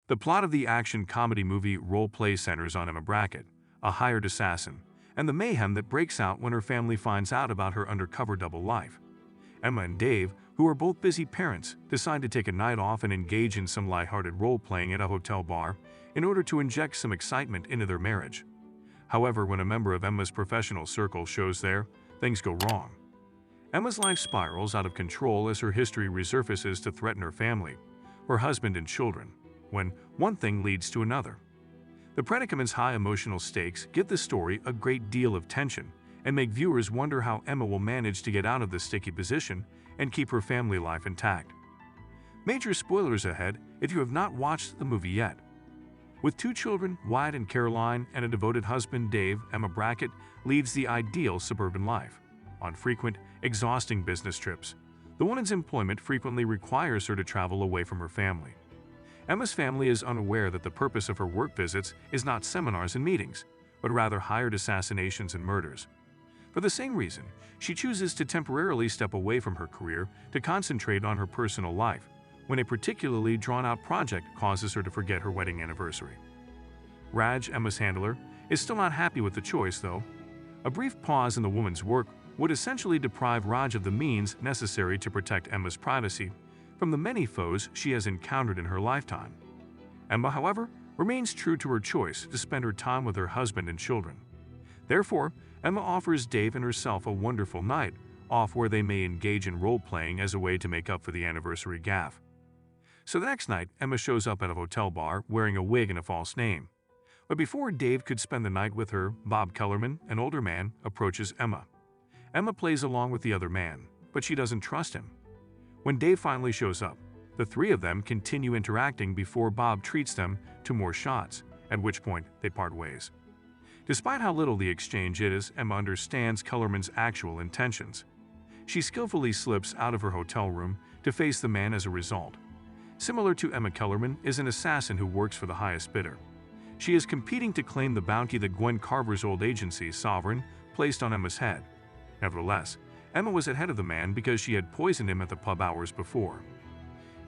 The plot of the action-comedy movie Role Play centers on Emma Brackett, a hired assassin, and the mayhem that breaks out when her family finds out about her undercover double life. Emma and Dave, who are both busy parents, decide to take a night off and engage in some lighthearted role-playing at a hotel bar in order to inject some excitement into their marriage. However, when a member of Emma's professional circle shows there, things go wrong. Emma's life spirals out of control as her history resurfaces to threaten her family, her husband and children, when one thing leads to another. The predicament's high emotional stakes give the story a great deal of tension and make viewers wonder how Emma will manage to get out of this sticky position and keep her family life intact. Major spoilers ahead if you have not watched the movie yet. With 2 children, Wyatt and Caroline, and a devoted husband, Dave, Emma Brackett leads the ideal suburban life. On frequent, exhausting business trips, the woman's employment frequently requires her to travel away from her family. Emma's family is unaware that the purpose of her work visits is not seminars and meetings, but rather hired assassinations and murders. For the same reason, she chooses to temporarily step away from her career to concentrate on her personal life, when a particularly drawn-out project causes her to forget her wedding anniversary. Raj, Emma's handler, is still not happy with the choice, though. A brief pause in the woman's work would essentially deprive Raj of the means necessary to protect Emma's privacy from the many foes she has encountered in her lifetime. Emma, however, remains true to her choice to spend her time with her husband and children. Therefore, Emma offers Dave and herself a wonderful night off where they may engage in role-playing as a way to make up for the anniversary gaffe. So the next night, Emma shows up at a hotel bar wearing a wig and a false name. But before Dave could spend the night with her, Bob Kellerman, an older man, approaches Emma. Emma plays along with the other man, but she doesn't trust him. When Dave finally shows up, the 3 of them continue interacting before Bob treats them to more shots, at which point they part ways. Despite how little the exchange is, Emma understands Kellerman's actual intentions. She skillfully slips out of her hotel room to face the man as a result. Similar to Emma, Kellerman is an assassin who works for the highest bidder. She is competing to claim the bounty that Gwen Carver's old agency, Sovereign, placed on Emma's head. Nevertheless, Emma was ahead of the man because she had poisoned him at the pub hours before.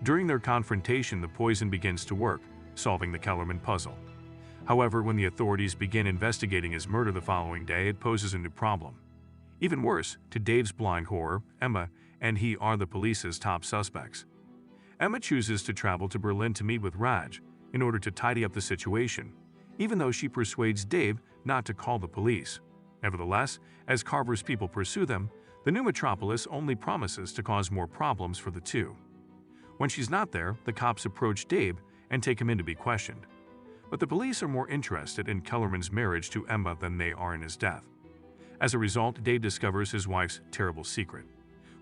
During their confrontation, the poison begins to work, solving the Kellerman puzzle. However, when the authorities begin investigating his murder the following day, it poses a new problem. Even worse, to Dave's blind horror, Emma and he are the police's top suspects. Emma chooses to travel to Berlin to meet with Raj in order to tidy up the situation, even though she persuades Dave not to call the police. Nevertheless, as Carver's people pursue them, the new metropolis only promises to cause more problems for the 2. When she's not there, the cops approach Dave and take him in to be questioned. But the police are more interested in Kellerman's marriage to Emma than they are in his death. As a result, Dave discovers his wife's terrible secret,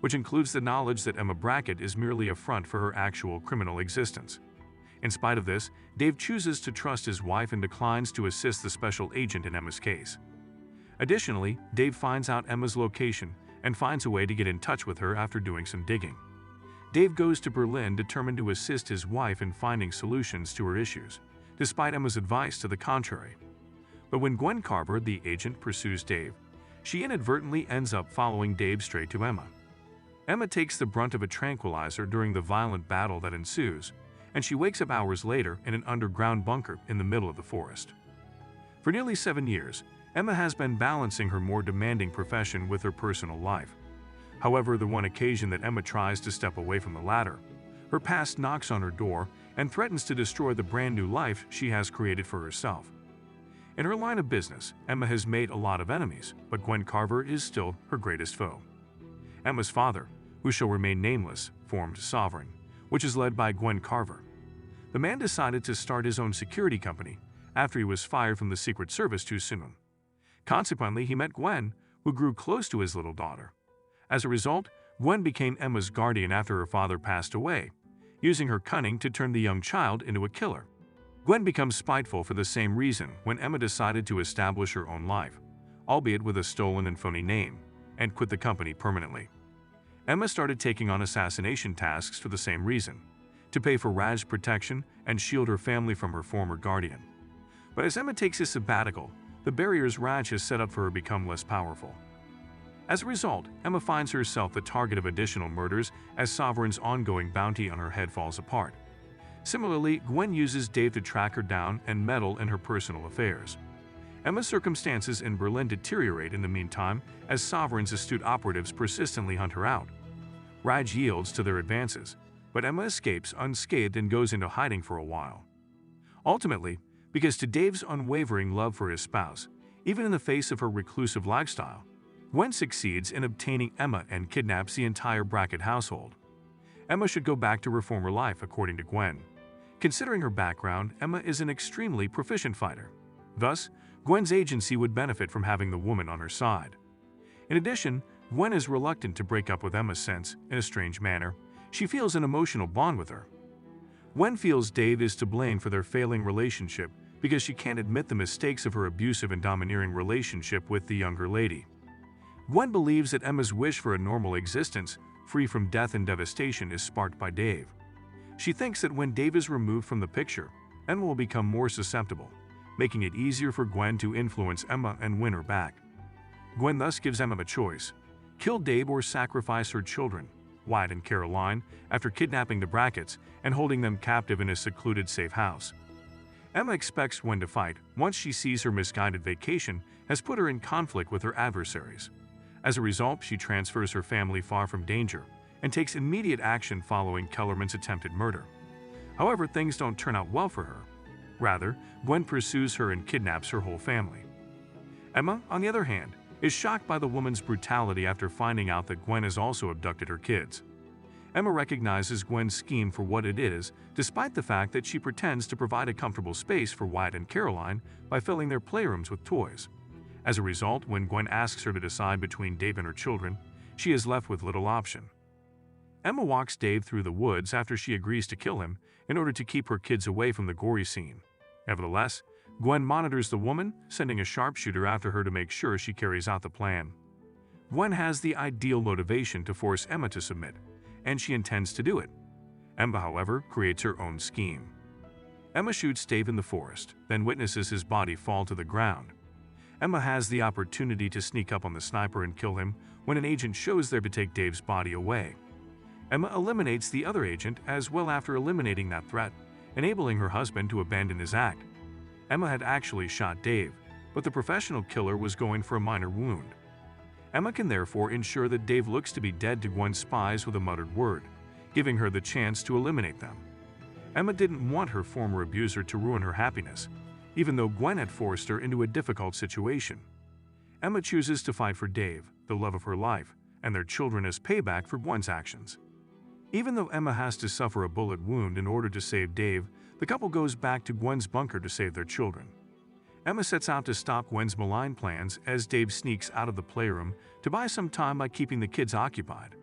which includes the knowledge that Emma Brackett is merely a front for her actual criminal existence. In spite of this, Dave chooses to trust his wife and declines to assist the special agent in Emma's case. Additionally, Dave finds out Emma's location and finds a way to get in touch with her after doing some digging. Dave goes to Berlin determined to assist his wife in finding solutions to her issues, despite Emma's advice to the contrary. But when Gwen Carver, the agent, pursues Dave, she inadvertently ends up following Dave straight to Emma. Emma takes the brunt of a tranquilizer during the violent battle that ensues, and she wakes up hours later in an underground bunker in the middle of the forest. For nearly 7 years, Emma has been balancing her more demanding profession with her personal life. However, the one occasion that Emma tries to step away from the latter, her past knocks on her door and threatens to destroy the brand new life she has created for herself. In her line of business, Emma has made a lot of enemies, but Gwen Carver is still her greatest foe. Emma's father, who shall remain nameless, formed Sovereign, which is led by Gwen Carver. The man decided to start his own security company after he was fired from the Secret Service too soon. Consequently, he met Gwen, who grew close to his little daughter. As a result, Gwen became Emma's guardian after her father passed away, using her cunning to turn the young child into a killer. Gwen becomes spiteful for the same reason when Emma decided to establish her own life, albeit with a stolen and phony name, and quit the company permanently. Emma started taking on assassination tasks for the same reason, to pay for Raj's protection and shield her family from her former guardian. But as Emma takes his sabbatical, the barriers Raj has set up for her become less powerful. As a result, Emma finds herself the target of additional murders as Sovereign's ongoing bounty on her head falls apart. Similarly, Gwen uses Dave to track her down and meddle in her personal affairs. Emma's circumstances in Berlin deteriorate in the meantime as Sovereign's astute operatives persistently hunt her out. Raj yields to their advances, but Emma escapes unscathed and goes into hiding for a while. Ultimately, because to Dave's unwavering love for his spouse, even in the face of her reclusive lifestyle, Gwen succeeds in obtaining Emma and kidnaps the entire Brackett household. Emma should go back to her former life, according to Gwen. Considering her background, Emma is an extremely proficient fighter. Thus, Gwen's agency would benefit from having the woman on her side. In addition, Gwen is reluctant to break up with Emma since, in a strange manner, she feels an emotional bond with her. Gwen feels Dave is to blame for their failing relationship because she can't admit the mistakes of her abusive and domineering relationship with the younger lady. Gwen believes that Emma's wish for a normal existence, free from death and devastation, is sparked by Dave. She thinks that when Dave is removed from the picture, Emma will become more susceptible, making it easier for Gwen to influence Emma and win her back. Gwen thus gives Emma a choice: kill Dave or sacrifice her children, Wyatt and Caroline, after kidnapping the Bracketts and holding them captive in a secluded safe house. Emma expects Gwen to fight once she sees her misguided vacation has put her in conflict with her adversaries. As a result, she transfers her family far from danger and takes immediate action following Kellerman's attempted murder. However, things don't turn out well for her. Rather, Gwen pursues her and kidnaps her whole family. Emma, on the other hand, is shocked by the woman's brutality after finding out that Gwen has also abducted her kids. Emma recognizes Gwen's scheme for what it is, despite the fact that she pretends to provide a comfortable space for Wyatt and Caroline by filling their playrooms with toys. As a result, when Gwen asks her to decide between Dave and her children, she is left with little option. Emma walks Dave through the woods after she agrees to kill him in order to keep her kids away from the gory scene. Nevertheless, Gwen monitors the woman, sending a sharpshooter after her to make sure she carries out the plan. Gwen has the ideal motivation to force Emma to submit, and she intends to do it. Emma, however, creates her own scheme. Emma shoots Dave in the forest, then witnesses his body fall to the ground. Emma has the opportunity to sneak up on the sniper and kill him when an agent shows there to take Dave's body away. Emma eliminates the other agent as well after eliminating that threat, enabling her husband to abandon his act. Emma had actually shot Dave, but the professional killer was going for a minor wound. Emma can therefore ensure that Dave looks to be dead to Gwen's spies with a muttered word, giving her the chance to eliminate them. Emma didn't want her former abuser to ruin her happiness, even though Gwen had forced her into a difficult situation. Emma chooses to fight for Dave, the love of her life, and their children as payback for Gwen's actions. Even though Emma has to suffer a bullet wound in order to save Dave, the couple goes back to Gwen's bunker to save their children. Emma sets out to stop Gwen's malign plans as Dave sneaks out of the playroom to buy some time by keeping the kids occupied.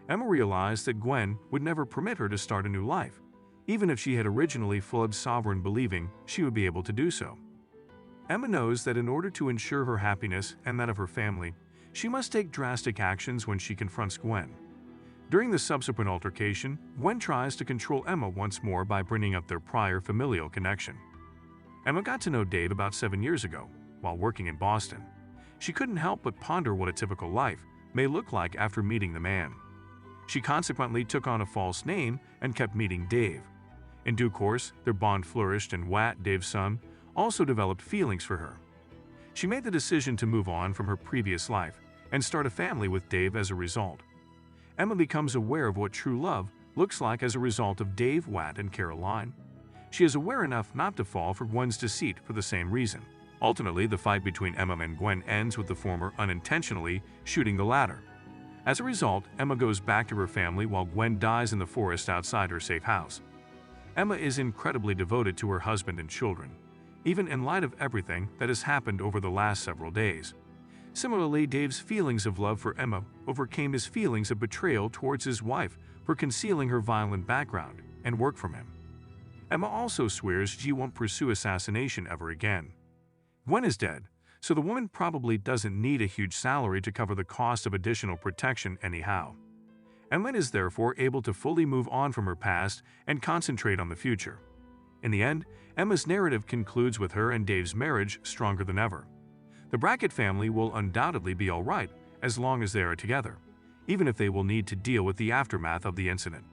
Emma realized that Gwen would never permit her to start a new life, even if she had originally fled Sovereign believing she would be able to do so. Emma knows that in order to ensure her happiness and that of her family, she must take drastic actions when she confronts Gwen. During the subsequent altercation, Gwen tries to control Emma once more by bringing up their prior familial connection. Emma got to know Dave about 7 years ago, while working in Boston. She couldn't help but ponder what a typical life may look like after meeting the man. She consequently took on a false name and kept meeting Dave. In due course, their bond flourished and Wyatt, Dave's son, also developed feelings for her. She made the decision to move on from her previous life and start a family with Dave as a result. Emma becomes aware of what true love looks like as a result of Dave, Wyatt, and Caroline. She is aware enough not to fall for Gwen's deceit for the same reason. Ultimately, the fight between Emma and Gwen ends with the former unintentionally shooting the latter. As a result, Emma goes back to her family while Gwen dies in the forest outside her safe house. Emma is incredibly devoted to her husband and children, even in light of everything that has happened over the last several days. Similarly, Dave's feelings of love for Emma overcame his feelings of betrayal towards his wife for concealing her violent background and work from him. Emma also swears she won't pursue assassination ever again. Gwen is dead, so the woman probably doesn't need a huge salary to cover the cost of additional protection anyhow. Emma is therefore able to fully move on from her past and concentrate on the future. In the end, Emma's narrative concludes with her and Dave's marriage stronger than ever. The Brackett family will undoubtedly be all right as long as they are together, even if they will need to deal with the aftermath of the incident.